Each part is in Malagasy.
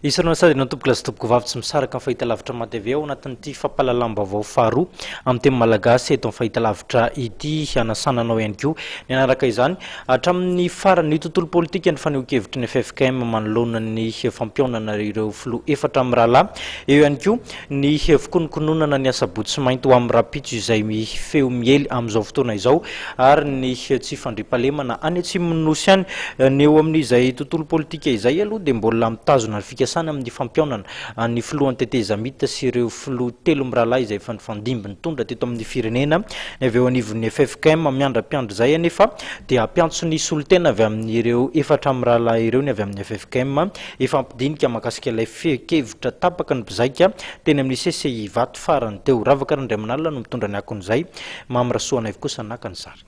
Isarona sady natoboka lasitoboko vavy tsy misaraka amin'ny fahitalavitra matv ao anatin'ity fampahalalam-baovao faharoa amin'ny teny malagasy eto amin'ny fahitalavitra ity hanasananao ihany koa ny anaraka izany hatramin'ny farany tontolo politika ny fanehoan-kevitry ny FFKM manoloana ny fampionana ireo filoha efatra amin'ny rahalahy eo ihany koa ny fikonokononana ny asabotsy mainty ho amin'ny rapitso izay feo miely amin'izao fotoana izao ary ny tsy fandriampahalemana any Atsimonosy ihany ny eo amin'izay tontolo politika izay aloha dia mbola mitazona ny fikasana amin'ny fampionana ny filohan'ny tetezamita sy ireo filoha telo mirahalahy izay efa nifandimby nitondra teto amin'ny firenena avy eo anivon'ny FFKM miandra-piandro izay anefa dia hampiantso ny solitena avy amin'ireo efatra mirahalahy ireo ny avy amin'ny FFKM efa ampidinika mahakasika ilay fekevitra tapaka ny mpizaika teny amin'ny CCI vato farany teo ravaka Randriamanalina no mitondra ny akon'izay mamirasoana avy kosa nakany sary.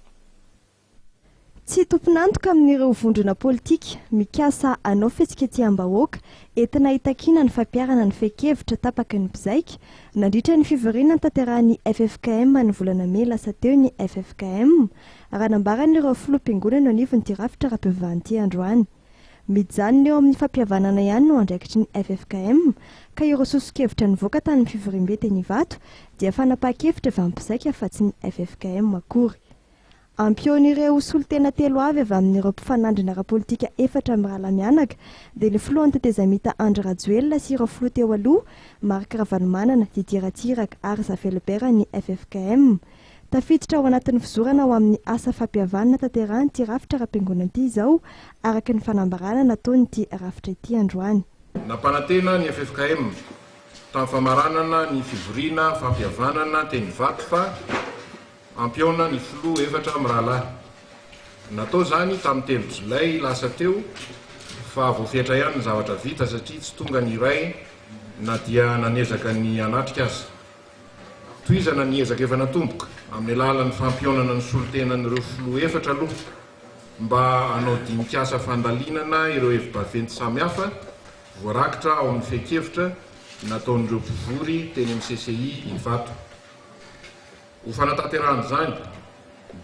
Tsy tomponantoka amin'ireo vondrona politika mikasa anao fihetsiketseham-bahoaka entina hitakiana ny fampiarana ny fekevitra tapaka ny mpizaika nandritra ny fivoriana tanterahany FFKM ny volana May lasa teo ny FFKM raha nambaran'ireo filoham-piangonana anivon'ity rafitra rahampivavahany androany. Mijanona eo amin'ny fampihavanana ihany no andraikitry ny FFKM ka ireo sosokevitra nivoaka tany fivoriam-be teny Ivato dia fanapahan-kevitra avy amin'ny mpizaika fa tsy ny FFKM akory. Ampion'ireo solitena telo avy amin'ireo mpifanandrina ara-politika efatra mirahalahy mianaka dia ny filohan'ny tetezamita Andry Rajoelina sy ireo filoha teo aloha Marc Ravalomanana, Didier Ratsiraka ary Xavier Lebert ny FFKM. Tafiditra ao anatin'ny fizorana ao amin'ny asa fampihavanana tanterahany'ity rafitra rahampingonana ity izao araka ny fanambarana nataony'ity rafitra ity androany. Nampanantena ny FFKM tamin'ny famaranana ny fivoriana fampihavanana teny Ivato fa ampiona ny filoha efatra mirahalahy. Natao zany tamin'ny 3 Jolay lasa teo fa voafetra ihany ny zavatra vita satria tsy tonga ny iray na dia nanezaka ny anatrika azy. Toizana ny ezaka efa natomboka amin'ny alalan'ny fampionana ny solitenan'ireo filoha efatra aloha mba hanao dinikasa fandalinana ireo hevi-baventy samihafa voarakitra ao amin'ny fekevitra nataon'ireo mpivory teny amin'ny CCI Ivato. Ho fanatanterahana zany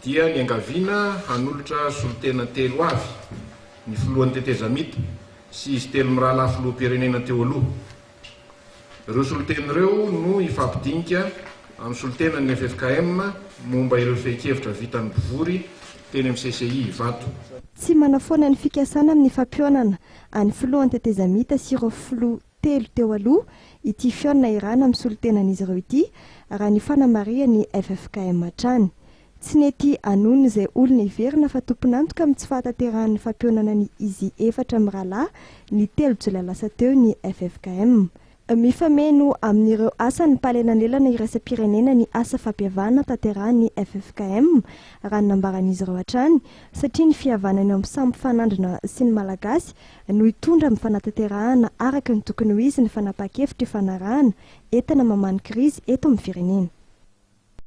dia ny angaviana hanolotra solitena telo avy ny filohan'ny tetezamita sy izy telo mirahalahy filoham-pirenena teo aloha. Ireo solitena ireo no ifampidinika amin'ny solitenan'ny FFKM momba ireo fekevitra vitan'ny mpivory teny amin'ny CCI Ivato. Tsy manafoana ny fikasana amin'ny fampionana any filohan'ny tetezamita sy ireo filoha telo teo aloha ity fiona irana amin'ny solitenan'izy ireo ity raha ny fanamarian'ny FFKM hatrany. Tsy nety anono izay olona iverina fa tomponantoka amin'ny tsy fahatanterahany fampionana ny izy efatra mirahalahy ny 3 Jolay lasa teo ny FFKM. Mifameno amin'ireo asa ny mpalenanelana iraisam-pirenena ny asa fampihavana tanterahany FFKM raha ny nambaran'izy ireo hatrany satria ny fihavanany amin'ny samy fanandrina sy ny malagasy no hitondra amin'ny fanatanterahana araka ny tokony ho izy ny fanapahan-kevitra ifanarahana entina mamany krizy eto amin'ny firenena.